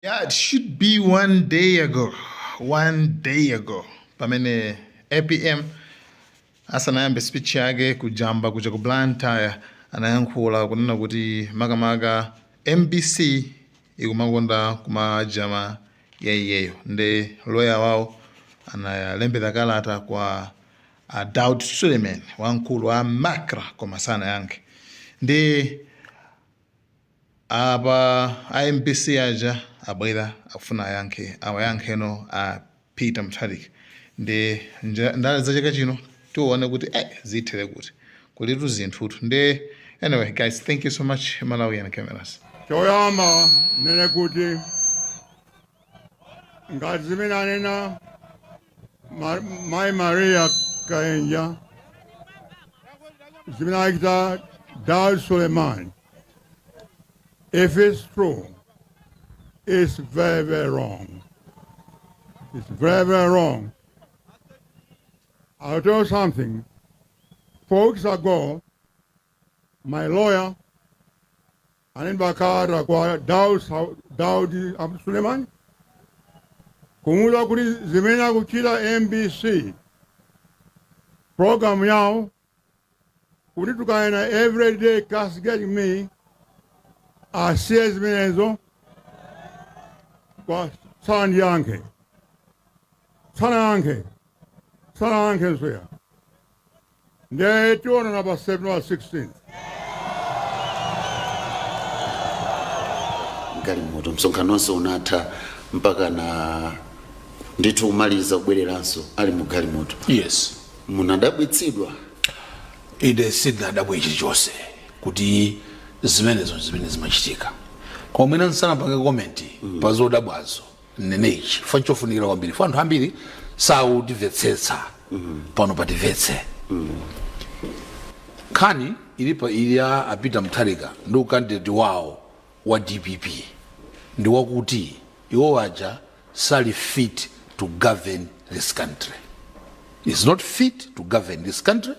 Yeah, it should be 1 day ago. 1 day ago. Pamene APM asanayambe speech yake kujamba kuja ku Blantyre anayankhula kunena kuti makamaka MBC ikumakonda kumajama yaiyeyo nde lawyer wawo analembera kalata kwa Daud Suleiman wamkulu wa Makra koma sanayankhe ndi apa MBC aja abwera afuna awayankheno a Peter Mutharika ndi ndale za chaka chino tione kuti zithere kuti kulitu zinthutu ndi anyway guys, thank you so much Malawian cameras. choyamba nene kuti ngati zimene anena Mai Maria Kaenja zimene akita Daud Suleiman, if it's true, it's very, very wrong. It's very, very wrong. I'll tell you something. 4 weeks ago, my lawyer, Anin Bakar, Daud Suleiman, kumuda kuti zimene kuchita MBC program yawo kuti tukaena everyday castigate me asiye zimenezo kwa sana yanke nsoya ndiye tiona na pa September 16th. Galimoto msonkhanoso unatha mpaka na ndithu umaliza kubwereranso ali mu galimoto. Yes. Munadabwitsidwa Ide sidadabwa ichi chose kuti zimene zimachitika. Kwa mwina nsana pange komenti pazodabwazo nenechi fanchofunikira kwambiri fanthu ambiri sautimvetsetsa pano patimvetse. Khani ili ya A Peter Mutharika ndi candidate wawo wa DPP ndi wakuti iwo waja sali fit to govern this country. Is not fit to govern this country.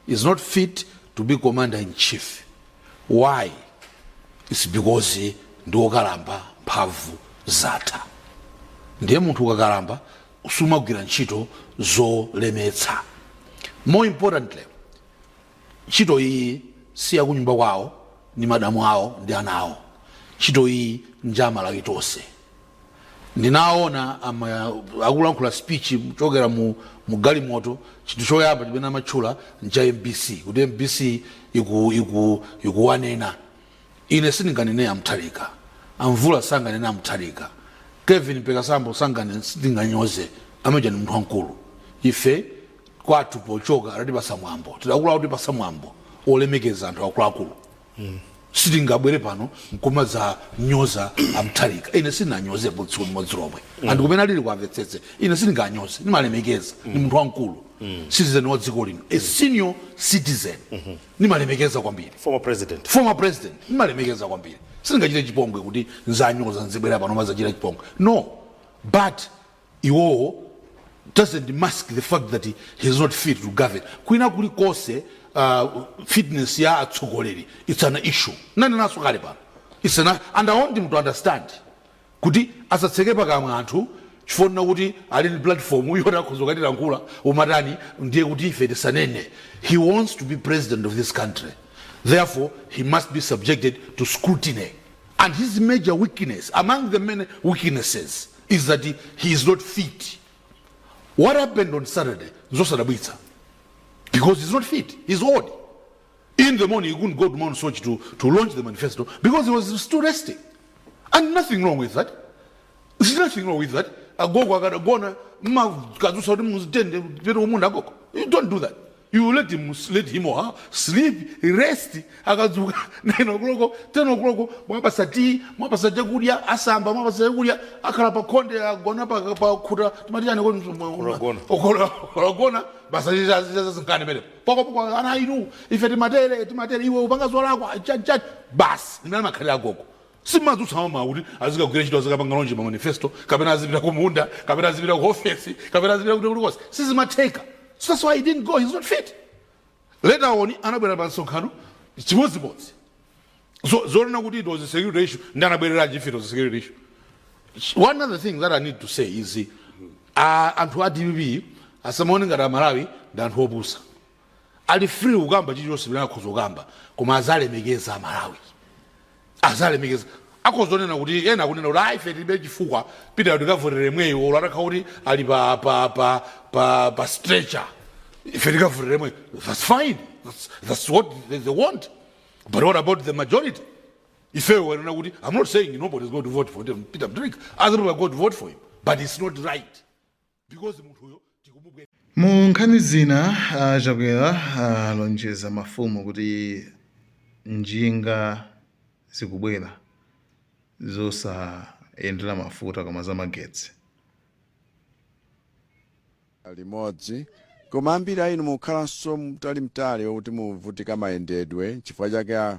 Is not fit to be commander-in-chief. Why? It's because ndi wokalamba mphamvu zatha. Ndiye munthu ukakalamba usumagwira ntchito zolemetsa. More importantly, ntchito iyi si yakunyumba kwawo ni madamu awo ndi ana awo. Ntchito iyi njama lakitonse. Ndinaona akulankhula speech mchokera mu galimoto chinthu choyamba chimene amatchula nja MBC kuti MBC ikuwanena. Ine sindinganene Mutharika, Amvula sanganena Mutharika, Kevin Pekasambo sindinganyoze ameja ni munthu wankulu. Ife kwathu pochoka alati pasamwambo tidakula kuti pasamwambo olemekeza anthu akuluakulu. Sitingabwere pano nkumaza nyoza Mutharika. Ine sinanyoze tsiku limodzi lomwe anthu kumene alili kwamvetsetse ine sindinganyoze nimalemekeza ni munthu wankulu. Citizen wa dziko lino, a senior citizen. Nimalemekeza kwambiri. Former president. Nimalemekeza kwambiri. Sindingachite chipongwe kuti nzanyoza nzibwera pano mazachita chipongwe. No. But iwo doesn't mask the fact that he is not fit to govern. Kwina kuli kose fitness ya atsogoleri, it's an issue. Nani naso kale pano. It's an, and I want him to understand. Kuti asatseke pakamwa anthu chifona kuti ali ni platform uyona kuzokatira nkula umatani ndiye kuti ife tisanene. He wants to be president of this country. Therefore, he must be subjected to scrutiny. And his major weakness, among the many weaknesses, is that he is not fit. What happened on Saturday? Zosadabwitsa. Because he's not fit. He's old. In the morning, he couldn't go to Mount Sochi to launch the manifesto because he was still resting. And nothing wrong with that. There's nothing wrong with that. You don't do that. You let him or her sleep, rest. Simazu sama uri azika kugera chito azika pangalonje manifesto kapena azibira kumunda kapena azibira ku office kapena azibira kuti kulikose sizimateka. So that's why he didn't go. He's not fit. Later on anabwera pa nsonkhano chimodzimodzi zolina kuti it was a security issue ndi anabwerera chifito za security issue. one other thing that I need to say is anthu a DPP asamaone ngati Malawi ndi anthu opusa. Ali free kugamba chilichonse chimene akhoza kugamba koma azalemekeza Malawi. Azalemekeza. Akozonena kuti ena kunena kuti ife tilibe chifukwa Peter ndikavotera mweyo olo atakhala kuti ali pa stretcher. Ife ndikavotera mweyo. That's fine. That's what they want. But what about the majority? If I'm not saying nobody's going to vote for Peter Mutharika, other people are going to vote for him, but it's not right because mu nkhani zina Achakwera alonjeza mafumu kuti njinga zikubwera zosayendera mafuta koma zamagetsi. Limodzi koma ambiri ainu mukhalanso mtali wokuti muvutika mayendedwe chifukwa chake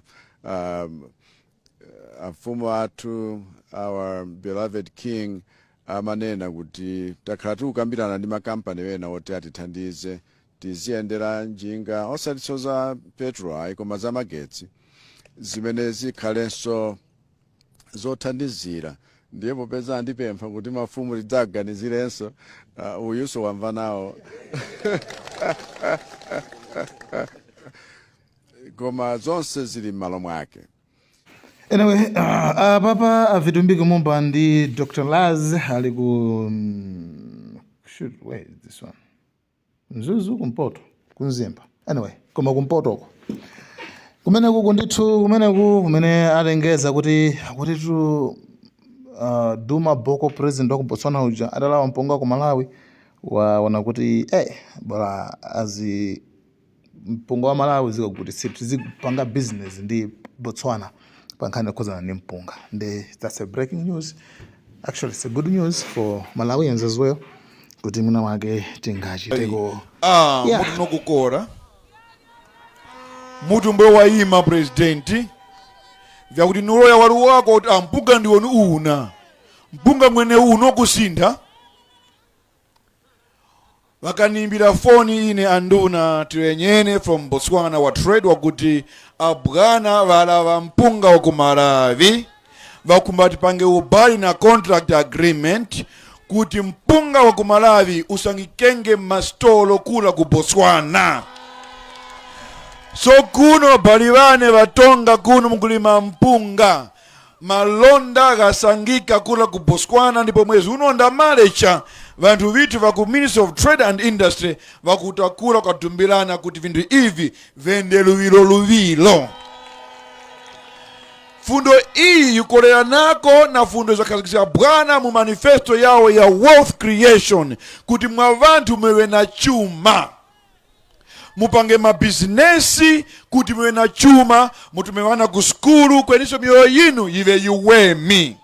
afumu athu, our beloved king, amanena kuti takhala tikukambirana ndi makampani wena oti atithandize tiziyendera njinga osati za petrol koma zamagetsi zimene zikhalenso zothandizira. Ndiye popeza andipempha kuti mafumu lidzaganizirenso uyuso wamva nawo. Koma zonse zili m'malo mwake. Anyway, papa avitumbike Amumba ndi Dr. Laz ali ku where is this one? Mzuzu kumpoto, kunzimba. Anyway, koma kumpotoko. Kumeneku kundithu kumene alengeza kuti tu Duma Boko president wa Botswana uja adalawa mpunga ku Malawi waona kuti bora azi mpunga wa Malawi zikuti zikupanga business ndi Botswana pankhani kozana ndi mpunga. That's a breaking news. Actually, it's a good news for Malawians as well. Kuti muna wake tingachiteko. Mutu nokukora. Mutu mbe wayima presidenti. Vyakuti nulo ya walu wako mpunga ndiwo ni una. Mpunga mwene uno kusintha. Wakanimbira foni ine anduna tiwenyene from Botswana wa trade wakuti abwana wala mpunga wa Malawi wakumbati pange ubali na contract agreement kuti mpunga wa Malawi usangikenge mastolo kula ku Botswana. So kuno baliwane watonga kuno mkulima mpunga malonda gasangika kula ku Botswana ndipo mwezi unonda malecha vantu vitu vaku Ministry of Trade and Industry vakutakula katumbilana kuti vintu hivi vende luvilo. Fundo hii yukolea nako na fundo zakazikisha bwana mu manifesto yao ya wealth creation kuti mwavantu mwewe na chuma. Mupange mabizinesi kuti mwewe na chuma, mutumewana kuskulu kwenisho mioyo yinu yive yuwemi.